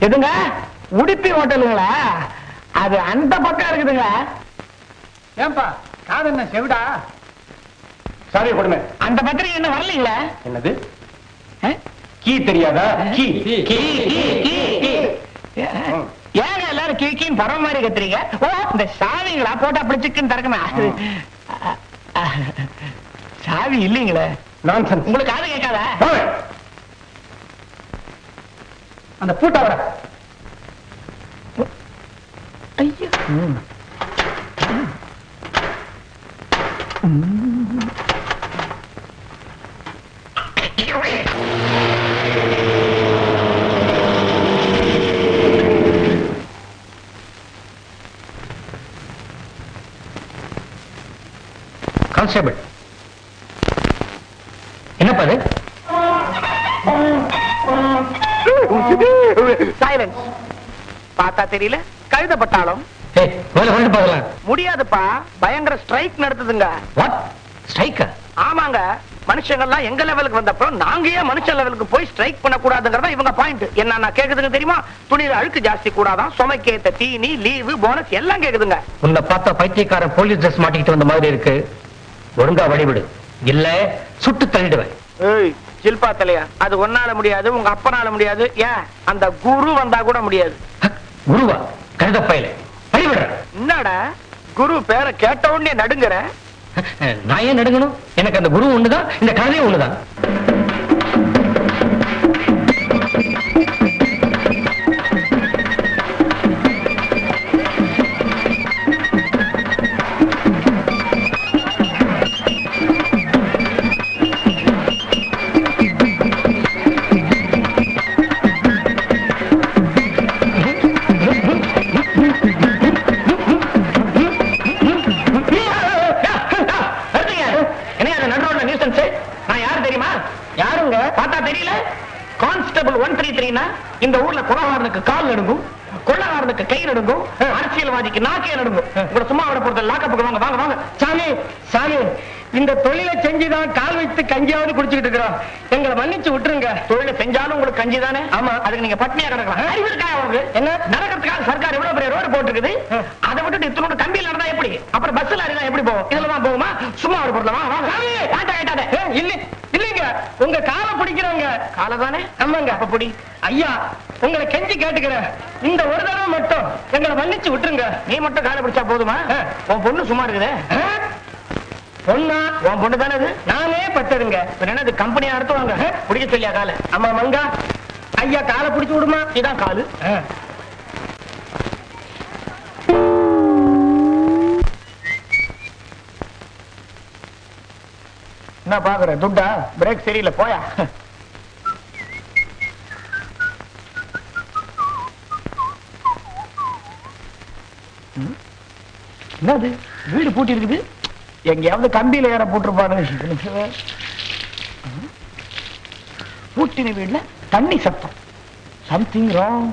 எதுங்க உடுப்பி ஹோட்டலுங்களா? அது அந்த பக்கம் இருக்குதுங்க. ஏன்பா காது என்ன செவிடா? சாவி கொடுமை. அந்த பத்திரிகை என்ன வரலீங்களா? என்னது கீ தெரியாதா? கீ ஏங்க எல்லாரும் கீக்கின்னு பரவ மாதிரி கத்துறீங்க? ஓ இந்த சாவிங்களா போட்டு அப்படி சிக்கன் திறக்குமே. சாவி இல்லீங்களே. நான்சென்ஸ். உங்களுக்கு காது கேட்காதா? அந்த பூட்டை வர. ஐயோ கான்ஸ்டபிள் என்னப்பா அது? சைலன்ஸ். பார்த்தா தெரியல கழுதப்பட்டாலும் முடியாதுப்பா. பயங்கர ஸ்ட்ரைக் நடத்துதுங்க. ஸ்ட்ரைக்? ஆமாங்க. மனுஷங்கள்லாம் எங்க லெவலுக்கு வந்தப்பறம் நாங்க ஏன் மனுஷ லெவலுக்கு போய் ஸ்ட்ரைக் பண்ண கூடாதுங்கறத இவங்க பாயிண்ட். என்ன கேக்குதுங்க தெரியுமா? துணியில அழுக்கு ஜாஸ்தி கூடாதான், சுமைக்கேத்த தீனி, லீவு, போனஸ் எல்லாம் கேக்குதுங்க. உன்னை பார்த்தா பைத்தியக்காரன் போலீஸ் ட்ரெஸ் மாட்டிக்கிட்டு வந்த மாதிரி இருக்கு. ஒழுங்கா வழிவிடு, இல்ல சுட்டு தள்ளிடுவேன். ஏய் ஜில்பா தலையா, அது ஒன்னால முடியாது, உங்க அப்பனால முடியாது, ஏன் அந்த குரு வந்தா கூட முடியாது. குருவா? கழுத பையல வழிவிடுற. என்னடா குரு பேரை கேட்ட உடனே நடுங்குற? நான் ஏன் நடுங்கணும்? எனக்கு அந்த குரு ஒண்ணுதான், இந்த கழுதையும் ஒண்ணுதான். இந்த ஊர்ல கொலகாரனுக்கு கால் நடுங்கும், கொள்ளகாரனுக்கு கை நடுங்கும், அரசியல்வாதிக்கு நாக்கே நடுங்கும். உங்களை சும்மா விட போறது லாக்கப்புக்கு வாங்க வாங்க வாங்க. சாமி சாமி, இந்த தொழிலை செஞ்சுதான் கால் வைத்து கஞ்சியாவது குடிச்சுக்கிட்டு இருக்கிறோம். எங்களை மன்னிச்சு விட்டுருங்க. தொழிலை செஞ்சாலும் உங்களுக்கு கஞ்சி தானே? ஆமா. அதுக்கு நீங்க பட்னியா கிடக்கலாம். என்ன நடக்கிறதுக்காக சர்க்கார் எவ்வளவு பெரிய ரோடு போட்டுருக்குது. அதை விட்டுட்டு இத்தனோட கம்பியில் நடந்தா எப்படி? அப்புறம் பஸ்ல அறிதான் எப்படி போகும்? இதுலதான் போகுமா? சும்மா விட போறது வாங்க. இல்ல இல்லைங்க, உங்க காலை பிடிக்கிறவங்க. காலை தானே? ஆமாங்க. அப்ப பிடி. ஐயா உங்களை கெஞ்சி கேட்டுக்கிறேன், இந்த ஒரு தடவை மட்டும் எங்களை மன்னிச்சு விட்டுருங்க. நீ மட்டும் காலை பிடிச்சா போதுமா? உன் பொண்ணு சும்மா இருக்குது. பொண்ணா? உன் பொண்ணு தானே? நானே பத்துருங்க. என்னது கம்பெனியா நடத்துவாங்க? பிடிக்க சொல்லியா காலை? ஆமா மங்கா, ஐயா காலை பிடிச்சு விடுமா? இதான் காலு. என்ன பாக்குற? துட்டா? பிரேக் சரியில்லை, போயா. என்னது வீடு பூட்டி இருக்குது? எங்கேயாவது கம்பியில ஏற போட்டிருப்பாரு. பூட்டின வீடுல தண்ணி சத்தம். Something wrong.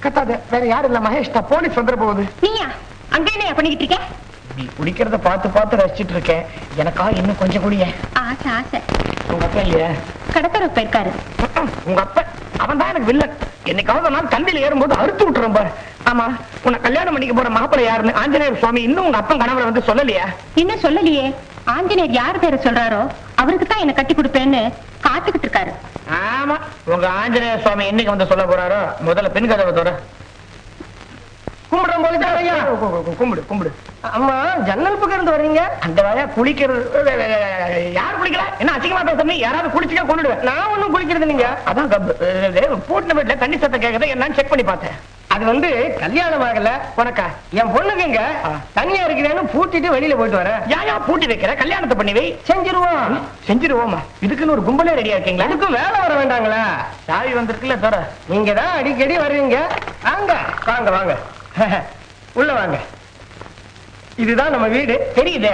கத்தாத, வேற யாரு இல்ல, மகேஷ் தான். போலீஸ் வந்துட போகுது. நீயா அங்க என்ன பண்ணிக்கிட்டு இருக்க? நீ குடிக்கிறத பார்த்து பார்த்து ரசிச்சிட்டு இருக்கேன். எனக்கா இன்னும் கொஞ்சம் குடிய ஆசை ஆசை. உங்க அப்பா இல்லையா? கடற்கரை போயிருக்காரு. உங்க அப்பா அவன் தான் எனக்கு வில்லன். என்னைக்காவது நான் தண்ணியில ஏறும்போது அறுத்து விட்டுறேன் பாரு. ஆமா, உன்னை கல்யாணம் பண்ணிக்க போற மாப்பிள்ளை யாருன்னு ஆஞ்சநேயர் சுவாமி இன்னும் உங்க அப்பா கணவரை வந்து சொல்லலையா? இன்னும் சொல்லலையே. ஆஞ்சநேயர் யார் பேரை சொல்றாரோ அவருக்கு தான் என்ன கட்டி கொடுப்பேன்னு காத்துக்கிட்டு இருக்காரு. ஆமா, உங்க ஆஞ்சநேயர் சுவாமி என்னைக்கு வந்து சொல்ல போறாரோ? முதல்ல பெண் கதவை தோற கும்பிடுறோம் போது. கும்பிடு கும்பிடு. அம்மா ஜன்னல் பக்கம் இருந்து வர்றீங்க. அந்த வயா குளிக்கிறது யார் குளிக்கல? என்ன அசிங்கமா பேசுறீங்க? யாராவது குளிச்சுக்க கொண்டுடுவேன். நான் ஒண்ணும் குளிக்கிறது இல்லைங்க. அதான் பூட்டின வீட்டுல தண்ணி சத்தம் கேட்கறது என்னன்னு செக் பண்ணி பார்த்தேன். அது வந்து கல்யாணம் ஆகல உனக்கா என் பொண்ணுக்குங்க தனியா இருக்கிறேன்னு பூட்டிட்டு வெளியில போயிட்டு வரேன். ஏன் பூட்டி வைக்கிற? கல்யாணத்தை பண்ணி வை. செஞ்சிருவோம். செஞ்சிருவோமா? இதுக்குன்னு ஒரு கும்பலே ரெடியா இருக்கீங்களா? அதுக்கும் வேலை வர வேண்டாங்களா? சாவி வந்திருக்குல்ல தர. நீங்க தான் அடிக்கடி வர்றீங்க. வாங்க வாங்க வாங்க உள்ள வாங்க. இதுதான் நம்ம வீடு. தெரியுதே.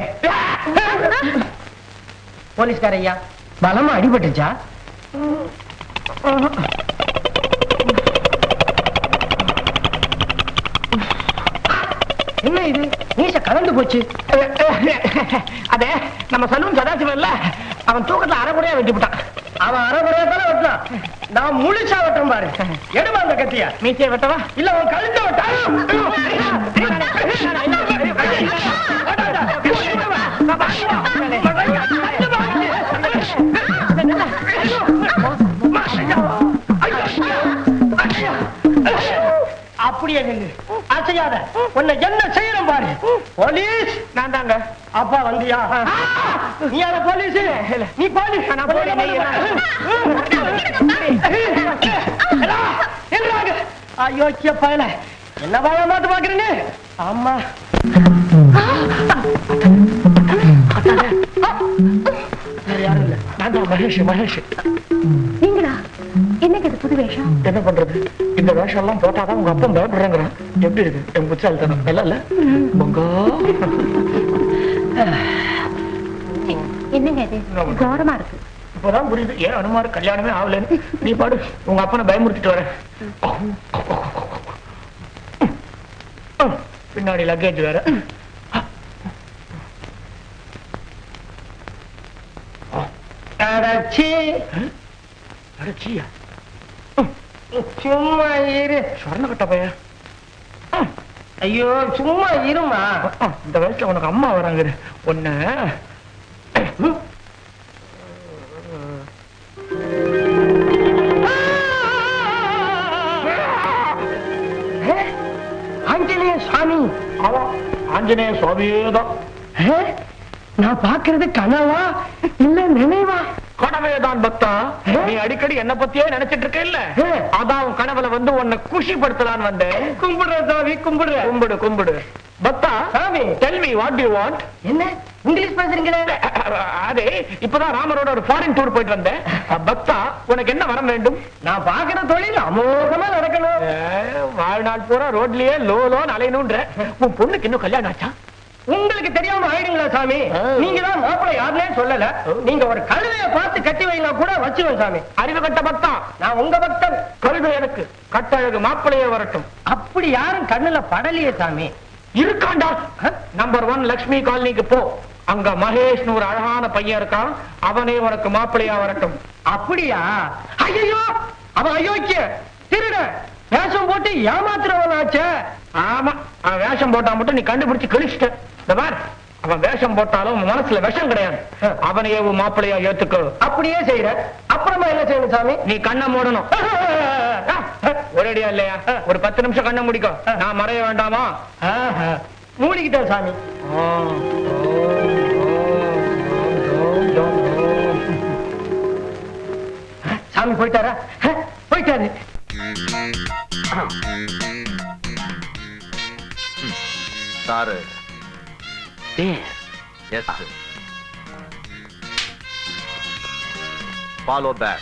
போலீஸ்கார ஐயா, பலமா அடிபட்டுச்சா? என்ன இது மீச கலந்து போச்சு? அதே நம்ம சலூன் சதாசிவம் இல்ல, அவன் தூக்கத்துல அரைகுறையா வெட்டி விட்டான். அவன் அரைகுறையா தானே வெட்டலாம், நான் முழுசா வெட்டம் பாரு. எடுமா அந்த கத்தியா. மீசையை வெட்டவா? இல்ல அவன் கழுத்த வெட்டா. அப்படியே நில்லு, அசையாத. உன்னை என்ன செய்யணும் பாரு. போலீஸ் நான் தாங்க. அப்பா வந்தியா? நீ யார போலீஸ்? நீ போலீஸ். நான் அயோக்கிய பயல, என்ன வாழ மாட்டு பாக்குறீங்க? ஆமா யாரும் இல்ல, நான் தான் மகேஷ். மகேஷ் நீங்களா? என்னங்க இது புது வேஷம்? என்ன பண்றது, இந்த வேஷம் எல்லாம் போட்டாதான் உங்க அப்பா பயப்படுறாங்கிறான். எப்படி இருக்கு என் புச்சால் தனம்? நல்லா இல்ல பொங்கோ? என்னங்க இது கௌரவமா இருக்கு? இப்பதான் புரியுது ஏன் அனுமாரு கல்யாணமே ஆகலன்னு. நீ பாடு, உங்க அப்பனை பயமுறுத்திட்டு வரேன். பின்னாடி லக்கேஜ் வேற. அடச்சியா சும்மா இரு. சொர்ண கட்ட பையன். ஐயோ சும்மா இருமா. இந்த வயசுல உனக்கு அம்மா வராங்க. ஒன்ன ஆஞ்சநேய சுவாமி. ஆஞ்சநேய சுவாமியேதான். நான் பாக்குறது கனவா இல்ல நினைவா? கனவேதான் பக்தா. நீ அடிக்கடி என்ன பத்தியே நினைச்சிட்டு இருக்க இல்ல, அதான் கனவுல வந்து உன்னை குஷிப்படுத்தலான்னு வந்தேன். கும்பிடுற சாமி கும்பிடுற. கும்பிடு கும்பிடு பக்தா. சாமி tell me what do you want? என்ன இங்கிலீஷ் பேசுறீங்களே? அதே இப்பதான் ராமரோட ஒரு ஃபாரின் டூர் போயிட்டு வந்தேன். பக்தா உனக்கு என்ன வரம் வேண்டும்? நான் பாக்குற தொழில் அமோகமா நடக்கணும். வாழ்நாள் பூரா ரோட்லயே லோலோன்னு அலையணும்ன்ற. உன் பொண்ணுக்கு இன்னும் கல்யாணம் ஆச்சா? உங்களுக்கு தெரியாம ஆயிடுங்களா சாமி? நீங்க தான் மாப்பிள்ளை யாருன்னே சொல்லல. நீங்க ஒரு கழுதைய பார்த்து கட்டி வைனா கூட வச்சுவேன் சாமி. அறிவு கட்ட பக்தா, நான் உங்க பக்தன். கழுதை எனக்கு, கட்டழகு மாப்பிள்ளையே வரட்டும். அப்படி யாரும் கண்ணுல படலையே சாமி. இருக்காண்டா. நம்பர் 1 லட்சுமி காலனிக்கு போ. அங்க மகேஷ்னு ஒரு அழகான பையன் இருக்கான். அவனே உனக்கு மாப்பிள்ளையா வரட்டும். அப்படியா? ஐயோ அவன் அயோக்கிய திருட வேஷம் போட்டு ஏமாத்துறவனாச்சே. ஆமா, அவன் வேஷம் போட்டா மட்டும் நீ கண்டுபிடிச்சு கழிச்சிட்ட. இந்த பார், அவன் வேஷம் போட்டாலும் மனசுல விஷம் கிடையாது. அவனையே மாப்பிள்ளையா ஏத்துக்கோ. அப்படியே செய்யற. அப்புறமா என்ன செய்யணும் சாமி? நீ கண்ணை மூடணும். ஒரேடியா இல்லையா? ஒரு 10 நிமிஷம் கண்ணை முடிக்கோ. நான் மறைய வேண்டாமா? மூடிக்கிட்டேன் சாமி. சாமி போயிட்டாரா? போயிட்டாரு. Sorry. There. Yes, sir. Follow back.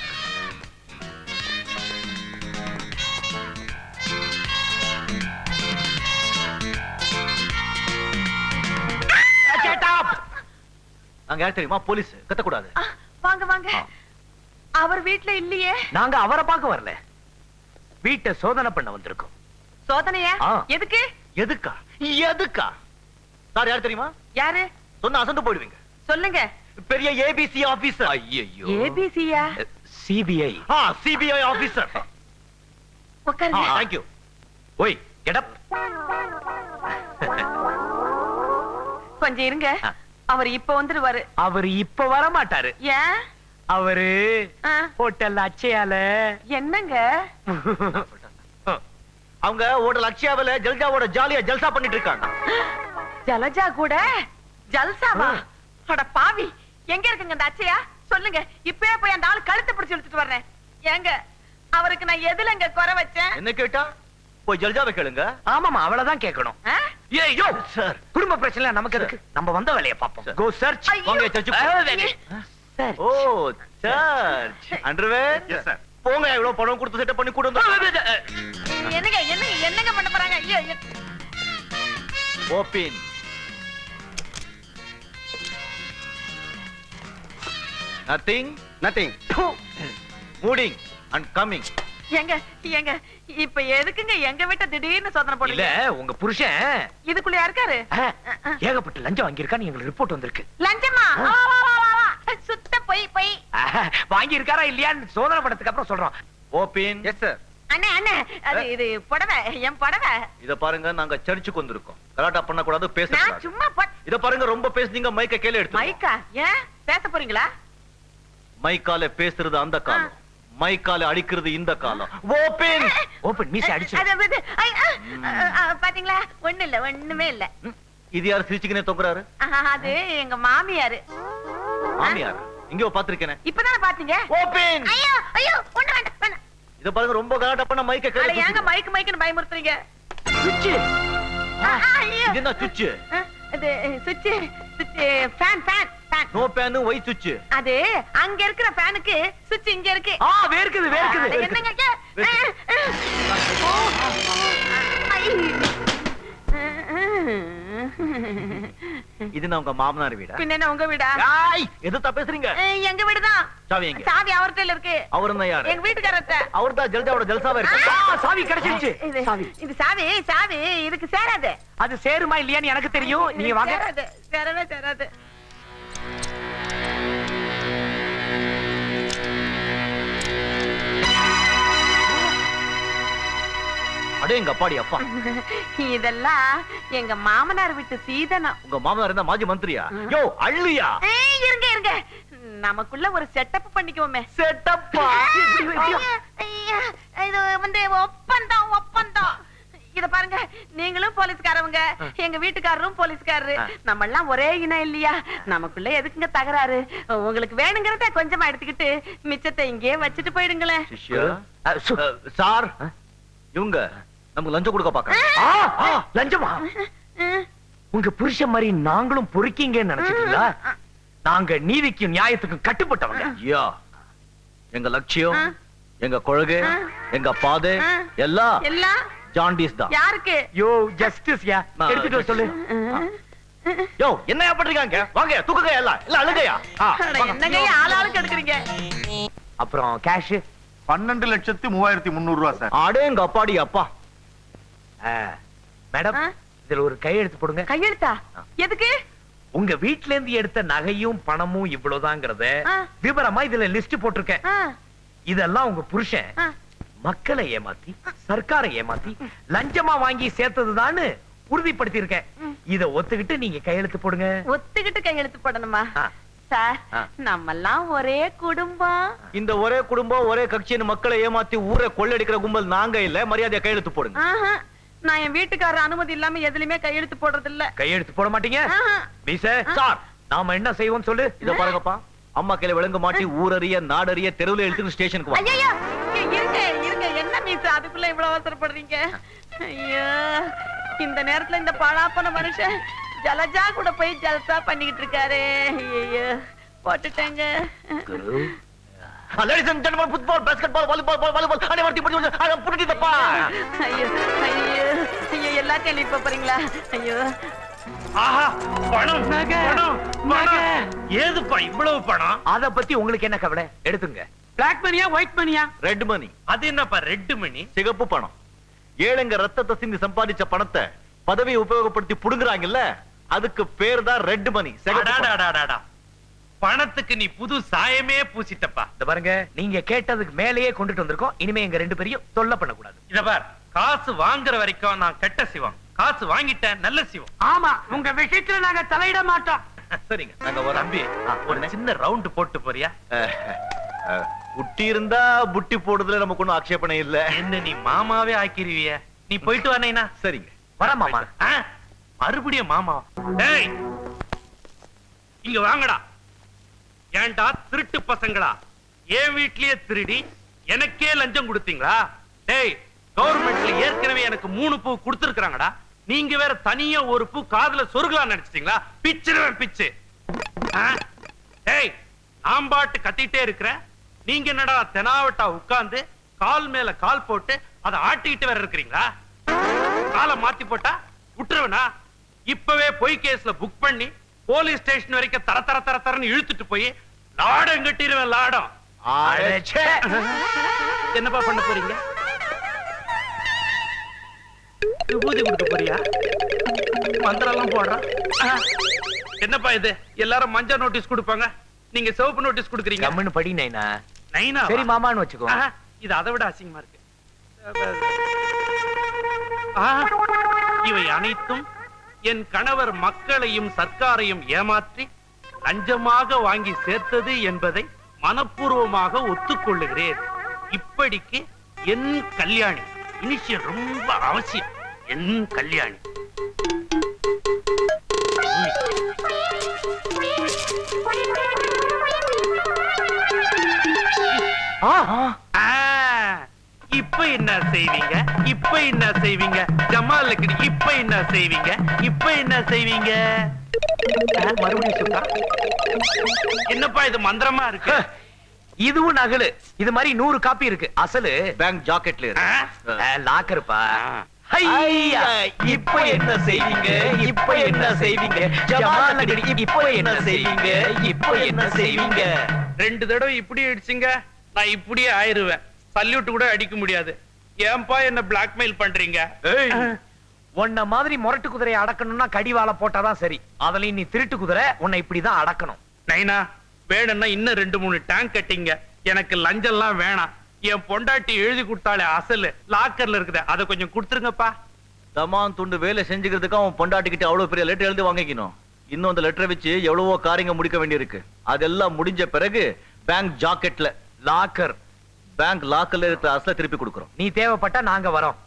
Get up! நாங்க யார் தெரியுமா? போலீஸ். கத்தக்கூடாது. வாங்க வாங்க. அவர் வீட்ல இல்லையே. நாங்க அவரை பார்க்க வரல, வீட்டை சோதனை பண்ண வந்திருக்கோம். சோதனையா? எதுக்கு? எதுக்கா? எதுக்கா? சார் யார் தெரியுமா? யாரு? சொன்ன அசந்து போயிடுவீங்க. சொல்லுங்க. பெரிய ஏபிசி ஆபீசர். ஐயோ. ஏபிசியா? சிபிஐ. CBI officer. உட்காருங்க. Thank you. ஓய், கெட் அப். கொஞ்சம் இருங்க. அவர் இப்ப வந்துருவாரு. அவர் இப்ப வர மாட்டாரு. ஏன்? அவரு ஹோட்டல் அச்சயால. என்னங்க? அவங்க ஹோட்டல் அக்ஷயாவில ஜல்ஜாவோட ஜாலியா ஜல்சா பண்ணிட்டு இருக்காங்க. ஜலஜா கூட ஜல்சாவா? அட பாவி, எங்க இருக்குங்க அந்த அச்சயா? சொல்லுங்க, இப்பவே போய் அந்த ஆளு கழுத்தை பிடிச்சு இழுத்துட்டு வர்றேன். ஏங்க, அவருக்கு நான் எதுலங்க குறை வச்சேன்? என்ன கேட்டா? போய் ஜல்ஜாவை கேளுங்க. ஆமாமா, அவளதான் கேட்கணும். ஐயோ சார், குடும்ப பிரச்சனை நமக்கு எதுக்கு? நம்ம வந்த வேலையை பாப்போம். கோ சர்ச். போங்க சர்ச்சுக்கு. ஓ சர்ச். அண்டர்வேர். Yes sir. போங்க, எவ்வளவு பணம் கொடுத்து செட்டப் பண்ணி கூட வந்து. என்னங்க என்னங்க என்னங்க பண்ண போறாங்க? ஓபன். நத்திங். நத்திங். மூடிங் அண்ட் கமிங். எங்க எங்க இப்ப எதுக்குங்க எங்க வீட்டை திடீர்னு சோதனை இல்ல, போடுறீங்க? உங்க புருஷன் இதுக்குள்ளயா இருக்காரு? ஏகப்பட்ட லஞ்சம் வாங்கியிருக்கான்னு எங்களுக்கு ரிப்போர்ட் வந்திருக்கு. லஞ்சமா? வா, வா, வா, வா, வா. சுத்த பொய் பொய். வாங்கி இருக்காரா இல்லையான்னு சோதனை பண்ணதுக்கு அப்புறம் சொல்றோம். ஓபன். Yes sir. அண்ணே அண்ணே, அது இது புடவை, என் புடவை. இத பாருங்க, நாங்க சர்ச்சுக்கு வந்திருக்கோம். கலாட்டா பண்ண கூடாது, நான் பேசக்கூடாது. சும்மா இத பாருங்க, ரொம்ப பேசுனீங்க, மைக்க கீழ எடுத்து. மைக்கா? ஏன் பேச போறீங்களா? மைக்கால பேசுறது அந்த காலம், மைக்கால அடிக்கிறது இந்த காலம். ஓபன். ஓபன் மீசை அடிச்சு. பாத்தீங்களா? ஒண்ணு இல்ல, ஒண்ணுமே இல்ல. இது யாரு சிரிச்சுக்கினே தொங்குறாரு? அது எங்க மாமியாரு. மாமியார் இங்கோ பாத்திருக்கேன். இப்பதானே பாத்தீங்க? ஓபன். ஐயோ ஐயோ, ஒண்ணு வேண்டாம் வேண்டாம். இத பாருங்க, ரொம்ப கலாட்டா பண்ண மைக்க கீழ அட, ஏங்க தூக்கிடுங்க. மைக்கு மைக்குன்னு பயமுறுத்துறீங்க? சுவிட்ச். ஐயோ. இது என்ன சுவிட்ச்? இது சுவிட்ச் fan fan fan. No pan, Y சுவிட்ச். அது அங்க இருக்கிற ஃபேனுக்கு சுவிட்ச் இங்க இருக்கு. வேர்க்குது அட, வேர்க்குது. என்னங்க? இது நான் உங்க மாமனார் வீடா? பின்ன என்ன உங்க வீடா? ஏய், எதுத்தா பேசுறீங்க? எங்க வீடுதான். சாவி எங்க? சாவி அவர்கிட்ட இருக்கு. அவர்தான் யாரு? எங்க வீட்டுக்காரர்ட்ட. அவர்தான் ஜல்ஜாவோட ஜல்சாவா இருக்கு. சாவி கிடைச்சிருச்சு. இது சாவி சாவி இதுக்கு சேராது. அது சேருமா இல்லையான்னு எனக்கு தெரியும். நீங்க வாங்க. சேராது, சேரவே சேராது. அடே எங்க அப்பாடி அப்பா. இதெல்லாம் எங்க மாமனார் வீட்டு சீதனம். உங்க மாமனார் இருந்தா மாஜி மந்திரியா? யோ அள்ளியா? இருங்க இருங்க, நமக்குள்ள ஒரு செட்டப் பண்ணிக்குவோமே. செட்டப்பா? இது வந்து ஒப்பந்தம் ஒப்பந்தம். இத பாருங்க, நீங்களும் போலீஸ்காரவங்க, எங்க வீட்டுக்காரரும் போலீஸ்காரரு, நம்ம எல்லாம் ஒரே இனம் இல்லையா? நமக்குள்ள எதுக்குங்க தகராறு? உங்களுக்கு வேணுங்கிறத கொஞ்சமா எடுத்துக்கிட்டு மிச்சத்தை இங்கே வச்சுட்டு போயிடுங்களேன். சிஷ்யா. சார், இவங்க நமக்கு லஞ்சம் கொடுக்க பாக்க. லஞ்சமா? உங்க புருஷன் மாதிரி நாங்களும் பொறுக்கீங்கன்னு நினைச்சிட்டீங்களா? நாங்க நீதிக்கும் நியாயத்துக்கும் கட்டுப்பட்டவங்க. யா, எங்க லட்சியம், எங்க கொள்கை, எங்க பாதை எல்லாம் எல்லாம் ஜாண்டிஸ் தான். யாருக்கு? யோ ஜஸ்டிஸ் யா, எடுத்துட்டு வர சொல்லு. யோ, என்னையா பண்றீங்க? வாங்க, தூக்குங்க எல்லாம். இல்ல அழுகையா? என்னங்க ஆளாளுக்கு எடுக்கிறீங்க? அப்புறம் கேஷ் 12,03,300 ரூபாய் சார். அடே எங்க அப்பாடி அப்பா. மேடம், இதுல ஒரு கையெழுத்து போடுங்க. கையெழுத்தா? எதுக்கு? உங்க வீட்ல இருந்து எடுத்த நகையும் பணமும் இவ்வளவுதாங்கிறத விவரமா இதுல லிஸ்ட் போட்டிருக்கேன். இதெல்லாம் உங்க புருஷன் மக்களை ஏமாத்தி, சர்க்காரை ஏமாத்தி, லஞ்சமா வாங்கி சேர்த்ததுதான்னு உறுதிப்படுத்தி இருக்கேன். இத ஒத்துக்கிட்டு நீங்க கையெழுத்து போடுங்க. ஒத்துக்கிட்டு கையெழுத்து போடணுமா? சார், நம்மெல்லாம் ஒரே குடும்பம். இந்த ஒரே குடும்பம், ஒரே கட்சியின் மக்களை ஏமாத்தி ஊரை கொள்ளடிக்கிற கும்பல் நாங்க இல்ல. மரியாதையா கையெழுத்து போடுங்க. நான் என் வீட்டுக்காரர் அனுமதி இல்லாம எதுலயுமே கையெழுத்து போடுறது இல்ல. கையெழுத்து போட மாட்டீங்க? சார், நாம என்ன செய்வோம் சொல்லு. இத பாருங்கப்பா, அம்மா கையில விளங்க மாட்டி ஊரறிய நாடறிய தெருவுல எழுத்துட்டு ஸ்டேஷனுக்கு வாங்க. ஐயோ, இருங்க இருங்க, என்ன மீச அதுக்குள்ள இவ்வளவு அவசரப்படுறீங்க? ஐயோ, இந்த நேரத்துல இந்த பாழாப்பன மனுஷன் ஜலஜா கூட போய் ஜல்சா பண்ணிக்கிட்டு இருக்காரு. ஐயோ, போட்டுட்டேங்க. Ladies and gentlemen, football, basketball, volleyball, volleyball, ஐயோ ஐயோ ஐயோ, எல்லாத்தையும் எழுப்ப போறீங்களா? ஐயோ, ஆஹா, பணம் பணம் பணம். ஏதுப்பா இவ்வளவு பணம்? அத பத்தி உங்களுக்கு என்ன கவலை? எடுத்துங்க. பிளாக் மணியா ஒயிட் மணியா? ரெட் மணி. அது என்னப்பா ரெட் மணி? சிகப்பு பணம். ஏழைங்க ரத்தத்தை சிந்தி சம்பாதிச்ச பணத்தை பதவியை உபயோகப்படுத்தி புடுங்குறாங்கல்ல, அதுக்கு பேர் தான் ரெட் மணி. பணத்துக்கு நீ புது சாயமே பூசிட்டப்பா. இத பாருங்க, நீங்க கேட்டதுக்கு மேலேயே கொண்டுட்டு வந்திருக்கோம். இனிமே எங்க ரெண்டு பேரையும் தொல்லை பண்ண கூடாது. இத பார், காசு வாங்குற வரைக்கும் நான் கெட்ட சிவம், காசு வாங்கிட்டேன் நல்ல சிவம். ஆமா, உங்க விஷயத்துல நாங்க தலையிட மாட்டோம். சரிங்க, நாங்க வரோம். தம்பி, ஒரு சின்ன ரவுண்ட் போட்டு போறியா? குட்டி இருந்தா புட்டி போடுறதுல நமக்கு ஒண்ணும் ஆட்சேபனை இல்ல. என்ன நீ மாமாவே ஆக்கிருவிய? நீ போயிட்டு வானேனா? சரிங்க, வர மாமா. மறுபடியும் மாமா? டேய், இங்க வாங்கடா. ஏன்டா திருட்டு பசங்களா, என் வீட்லயே திருடி எனக்கே லஞ்சம் கொடுத்தீங்களா? டேய், கவர்மெண்ட்ல ஏற்கனவே எனக்கு 3 பூ கொடுத்திருக்காங்கடா. நீங்க வேற தனியா ஒரு பூ காதுல சொருகலாம் நினைச்சிட்டீங்களா? பிச்சிருவேன் பிச்சு. ஏய், நான் பாட்டு கத்திட்டே இருக்கிறேன். நீங்க என்னடா தெனாவட்டா உட்கார்ந்து கால் மேல கால் போட்டு அதை ஆட்டிக்கிட்டு வேற இருக்கிறீங்களா? காலை மாத்தி போட்டா விட்டுருவனா? இப்பவே பொய் கேஸ்ல புக் பண்ணி போலீஸ் ஸ்டேஷன் வரைக்கும் தர தர தர தரன்னு இழுத்துட்டு போய் லாடம் கட்டிடுவேன். லாடம். என்னப்பா பண்ண போறீங்க? விபூதி கொடுக்க போறியா? மந்திரம் போடுறான். என்னப்பா இது? எல்லாரும் மஞ்சள் நோட்டீஸ் கொடுப்பாங்க, நீங்க சிவப்பு நோட்டீஸ் கொடுக்குறீங்க. கம்முன்னு படி நைனா. நைனா சரி மாமான்னு வச்சுக்கோ. இது அதை விட அசிங்கமா இருக்கு. இவை அனைத்தும் என் கணவர் மக்களையும் சர்க்காரையும் ஏமாற்றி லஞ்சமாக வாங்கி சேர்த்தது என்பதை மனப்பூர்வமாக ஒத்துக்கொள்ளுகிறேன். இப்படிக்கு என் கல்யாணி. இனிஷியல் ரொம்ப அவசியம். என் கல்யாணி. இப்ப என்ன செய்வீங்க? இப்ப என்ன செய்வீங்க? ஜமால் லக்கடி இப்ப என்ன செய்வீங்க? இப்ப என்ன செய்வீங்க? மறுபடியும் சொல்றா. என்னப்பா இது மந்திரமா இருக்கு? இதுவும் நகலு. இது மாதிரி 100 காப்பி இருக்கு. அசலு பேங்க் ஜாக்கெட்ல லாக்கர்ப்பா. இப்ப என்ன செய்வீங்க? இப்ப என்ன செய்வீங்க? ஜமால் லக்கடி இப்ப என்ன செய்வீங்க? இப்ப என்ன செய்வீங்க? 2 தடவை இப்படி அடிச்சுங்க, நான் இப்படியே ஆயிருவேன். சல்யூட் கூட அடிக்க முடியாது. ஏன்பா என்ன பிளாக்மெயில் பண்றீங்க? உன்ன மாதிரி முரட்டு குதிரையை அடக்கணும்னா கடிவாள போட்டாதான் சரி. அதுலயும் நீ திருட்டு குதிரை, உன்னை இப்படிதான் அடக்கணும். நைனா, வேணும்னா இன்னும் 2-3 டேங்க் கட்டிங்க. எனக்கு லஞ்சம்லாம் வேணாம். என் பொண்டாட்டி எழுதி கொடுத்தாலே அசலு லாக்கர்ல இருக்குது, அதை கொஞ்சம் கொடுத்துருங்கப்பா. தமான் துண்டு வேலை செஞ்சுக்கிறதுக்கு அவன் பொண்டாட்டிக்கிட்ட அவ்வளவு பெரிய லெட்டர் எழுதி வாங்கிக்கணும். இன்னும் அந்த லெட்டரை வச்சு எவ்வளவோ காரியங்க முடிக்க வேண்டியிருக்கு. அதெல்லாம் முடிஞ்ச பிறகு பேங்க் ஜாக்கெட்ல லாக்கர், பேங்க் லாக்கர்ல இருக்கிற அசல திருப்பி கொடுக்கிறோம். நீ தேவைப்பட்டா நாங்க வரோம்.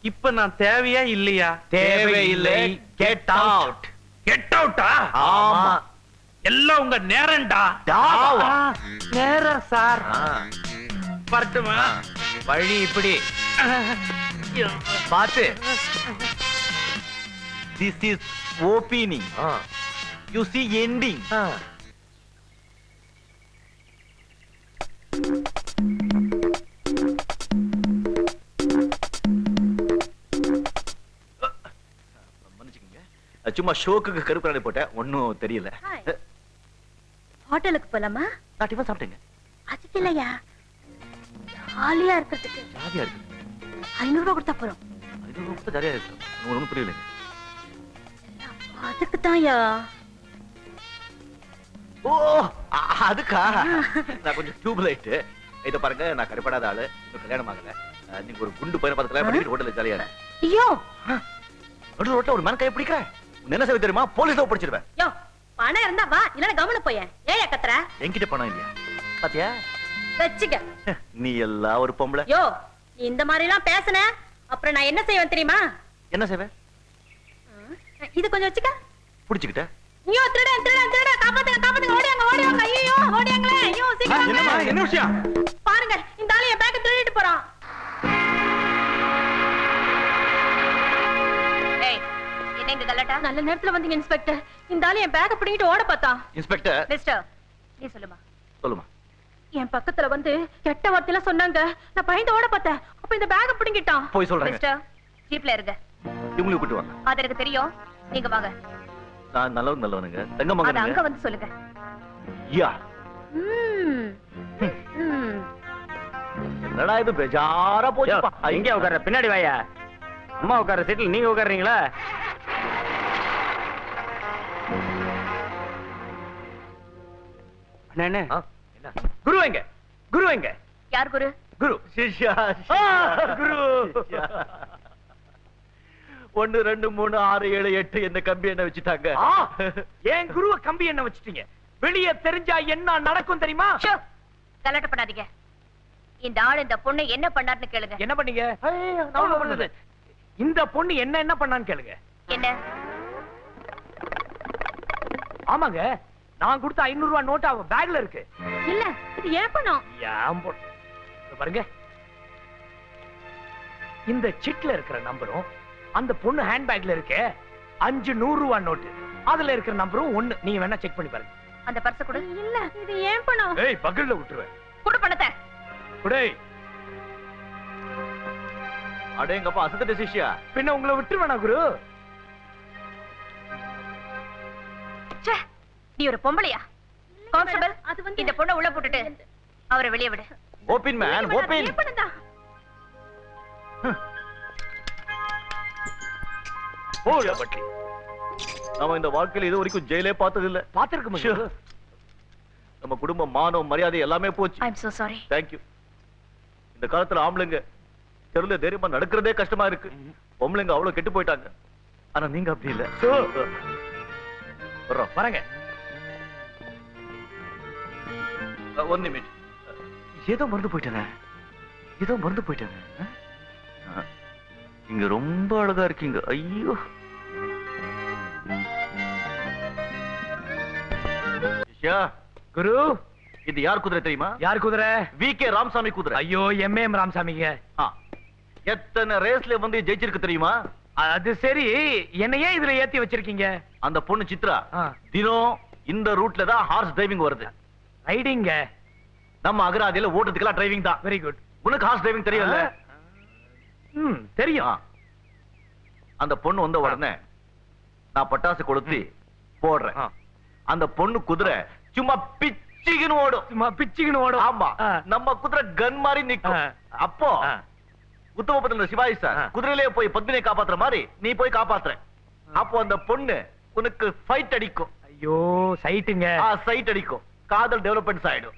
இப்ப நான் தேவையா இல்லையா? தேவையில்லை. Get out. கெட் அவுட்டா? ஆமா. எல்லாம் உங்க நேரம்டா. நேரம் சார். வரட்டுமா? வழி இப்படி பாத்து. This is opening. You see ending. சும்மா ஷோக்கு கருப்பு கண்ணாடி போட்டேன், ஒன்னும் தெரியல. ஹோட்டலுக்கு போலாமா? நான் டிஃபன் சாப்பிட்டேங்க. அதுக்கு இல்லையா, ஜாலியா இருக்கிறதுக்கு. ஜாலியா இருக்கு. 500 ரூபாய் கொடுத்தா போறோம். 500 ரூபாய் கொடுத்தா ஜாலியா இருக்கு. ஒன்னும் புரியல. அதுக்கு தான்யா. ஓ அதுக்கா? நான் கொஞ்சம் டியூப் லைட். இத பாருங்க, நான் கருப்படாத ஆளு, இன்னும் கல்யாணம் ஆகல. நீங்க ஒரு குண்டு பையனை பார்த்து கல்யாணம் பண்ணிட்டு ஹோட்டல்ல ஜாலியா இருக்கு. ஐயோ, நடு ரோட்ல ஒரு மேன் கையை பிடிக்கிற. என்ன செய்ய தெரியுமா? போலீஸை பிடிச்சிருவேன். யோ, பணம் இருந்தா வா, இல்லனா கவனம் போய். ஏயா கத்துற? என்கிட்ட பணம் இல்லையா? பாத்தியா? வெச்சுக்க. நீ எல்லாம் ஒரு பொம்பளை. யோ, நீ இந்த மாதிரி எல்லாம் பேசன அப்புறம் நான் என்ன செய்வேன் தெரியுமா? என்ன செய்வே? இது கொஞ்சம் வச்சுக்க. புடிச்சிக்கிட்ட. ஐயோ, திருட திருட திருட, காப்பாத்துங்க காப்பாத்துங்க, ஓடியாங்க ஓடியாங்க. ஐயோ, ஓடியாங்களே. ஐயோ, சீக்கிரம் என்னம்மா, என்ன விஷயம்? பாருங்க, இந்த ஆளு என் பேக்க திருடிட்டு போறான். ஏய், என்ன இங்க கலட்டா? நல்ல நேரத்துல வந்தீங்க இன்ஸ்பெக்டர். இந்த ஆளு என் பேக்க பிடிங்கிட்டு ஓட பார்த்தா. இன்ஸ்பெக்டர். மிஸ்டர், நீ சொல்லுமா. சொல்லுமா. என் பக்கத்துல வந்து கெட்ட வார்த்தையெல்லாம் சொன்னாங்க. நான் பயந்து ஓட பார்த்தேன். அப்ப இந்த பேக்க பிடிங்கிட்டான். போய் சொல்றேன். மிஸ்டர், ஜீப்ல இருங்க. இவங்களை கூட்டி வாங்க. அது எனக்கு தெரியும். நீங்க வாங்க. நான் நல்லவனுங்க. தங்க அது மகனுங்க. அங்க வந்து சொல்லுங்க. யா. ம். என்னடா இது பேஜாரா போச்சுப்பா. எங்க உட்கார்ற? பின்னாடி வாயா. அம்மா உட்கார்ற சீட்ல நீங்க உட்கார்றீங்களா? அண்ணா என்ன? குரு எங்க? குரு எங்க? யார் குரு? குரு. சிஷ்யா. குரு. 1 2 3 6 7 8 என்ன கம்பி என்ன வச்சுட்டாங்க. ஏன் குருவ கம்பி என்ன வச்சிட்டீங்க? வெளியே தெரிஞ்சா என்ன நடக்கும் தெரியுமா? கலட்ட பண்ணாதீங்க. இந்த ஆள் இந்த பொண்ணு என்ன பண்ணாருன்னு கேளுங்க. என்ன பண்ணீங்க? நான் பண்ணது. இந்த பொண்ணு என்ன பண்ணான்னு கேளுங்க. என்ன? ஆமாங்க, நான் கொடுத்த 500 ரூபாய் நோட்டு அவ பேக்ல இருக்கு. இல்ல, இது ஏன் பணம்? பாருங்க, இந்த சிட்ல இருக்கிற நம்பரும் அந்த பொண்ணு ஹேண்ட்பேக்ல இருக்க 5 100 ரூபாய் நோட்டு அதுல இருக்கிற நம்பரும் ஒண்ணு. நீங்க வேணா செக் பண்ணி பாருங்க. அந்த பர்ஸ் கொடு. இல்ல இது ஏன் பணம்? ஏய் பக்கல்ல விட்டுருவேன். கொடு பணத்தை. குடே. அடேங்கப்பா அசத்த சிஷ்யா. பின்ன உங்களை விட்டுருவேனா குரு? ச்சே நீ ஒரு பொம்பளையா? கான்ஸ்டபிள் இந்த பொண்ணை உள்ள போட்டுட்டு அவரை வெளியே விடு. Open man open. போயா பட்டி. நாம இந்த வாழ்க்கையில இது வரைக்கும் ஜெயிலே பார்த்தது இல்ல. பாத்திருக்க முடியும். நம்ம குடும்ப மானம் மரியாதை எல்லாமே போச்சு. I am so sorry. Thank you. இந்த காலத்துல ஆம்பளைங்க தெருல தைரியமா நடக்கிறதே கஷ்டமா இருக்கு. பொம்பளைங்க அவ்வளவு கெட்டு போயிட்டாங்க. ஆனா நீங்க அப்படி இல்ல. வரோம் வரங்க. 1 நிமிஷம். ஏதோ மறந்து போயிட்டேனே. இங்க ரொம்ப அழகா இருக்கீங்க. ஐயோ. சிஷ்யா. குரு இது யார் குதிரை தெரியுமா? யார் குதிரை? விகே ராமசாமி குதிரை. ஐயோ எம்ஏஎம் ராமசாமிங்க. எத்தனை ரேஸ்ல வந்து ஜெயிச்சிருக்கு தெரியுமா? அது சரி, என்னையே இதுல ஏத்தி வச்சிருக்கீங்க? அந்த பொண்ணு சித்ரா தினம் இந்த ரூட்ல தான் ஹார்ஸ் டிரைவிங் வருது. ரைடிங்க. நம்ம அகராதியில ஓட்டுறதுக்கெல்லாம் டிரைவிங் தான். Very good. உனக்கு ஹார்ஸ் டிரைவிங் தெரியும்ல? தெரியும். அந்த பொண்ணு வந்த உடனே நான் பட்டாசு கொளுத்தி போடுறேன். அந்த பொண்ணு குதிரை சும்மா பிச்சிக்கின்னு ஓடும். ஆமா, நம்ம குதிரை கன் மாதிரி நிக்கும். அப்போ உத்தமபுரத்துல சிவாஜி சார் குதிரையிலே போய் பத்மினியை காப்பாத்துற மாதிரி நீ போய் காப்பாத்துற. அப்போ அந்த பொண்ணு உனக்கு ஃபைட் அடிக்கும். ஐயோ சைட்டுங்க. சைட் அடிக்கும். காதல் டெவலப்மெண்ட்ஸ் ஆயிடும்.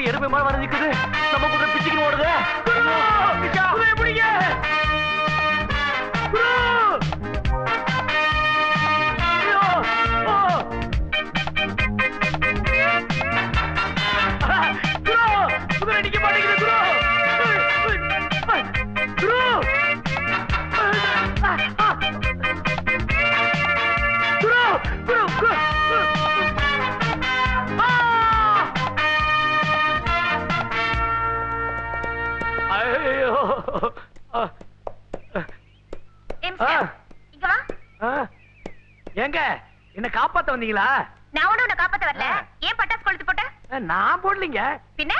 எருமை மாதிரி வர நிக்குது. நம்ம குதிரை பிச்சுக்கின்னு ஓடுது. குதிரை நிக்க மாட்டேங்குது. ஏங்க என்ன காப்பாத்த வந்தீங்களா? நான் உன்னை காப்பாத்த வரல. ஏன் பட்டாசு கொளுத்து போட்ட? நான் போடலீங்க. பின்ன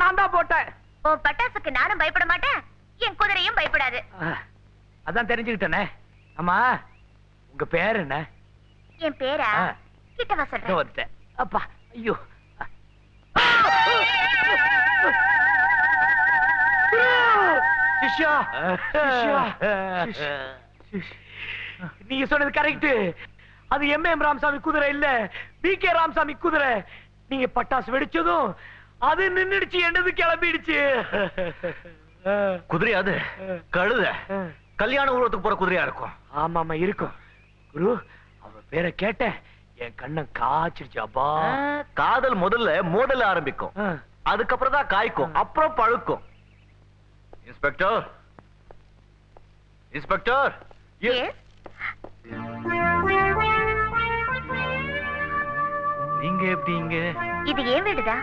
நான் தான் போட்டேன். ஓ பட்டாசுக்கு நானும் பயப்பட மாட்டேன், என் குதிரையும் பயப்படாது. அதான் தெரிஞ்சுக்கிட்டேனே. ஆமா உங்க பேர் என்ன? என் பேரா? கிட்ட வா சொல்றேன். வந்துட்டேன். அப்பா ஐயோ. சிஷ்யா, நீங்க சொன்னது கரெக்ட். அது எம்ஏஎம் ராமசாமி குதிரை இல்ல, விகே ராமசாமி குதிரை. நீங்க பட்டாசு வெடிச்சதும் அது நின்னுடுச்சு, என்னது கிளம்பிடுச்சு. குதிரை அது கழுத கல்யாண ஊர்வலத்துக்கு போற குதிரையா இருக்கும். ஆமாமா இருக்கும். குரு அவ பேரை கேட்டேன், என் கண்ணம் காய்ச்சிருச்சு. அப்பா காதல் முதல்ல மோதல ஆரம்பிக்கும், அதுக்கப்புறம் தான் காய்க்கும், அப்புறம் பழுக்கும். Inspector, inspector. நீங்க எப்படி இங்க? இது ஏன் வீடுதா?